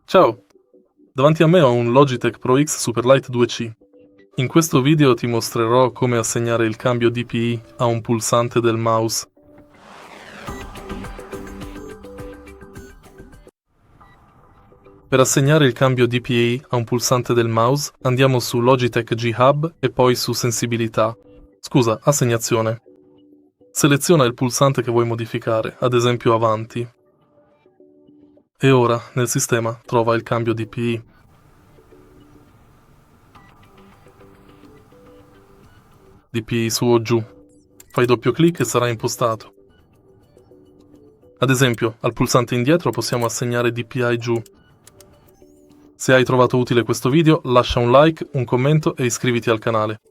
Ciao! Davanti a me ho un Logitech PRO X SUPERLIGHT 2C. In questo video ti mostrerò come assegnare il cambio DPI a un pulsante del mouse. Per assegnare il cambio DPI a un pulsante del mouse andiamo su Logitech G HUB e poi su Sensibilità. Assegnazione. Seleziona il pulsante che vuoi modificare, ad esempio Avanti. E ora, nel sistema, trova il cambio DPI. DPI su o giù. Fai doppio clic e sarà impostato. Ad esempio, al pulsante indietro possiamo assegnare DPI giù. Se hai trovato utile questo video, lascia un like, un commento e iscriviti al canale.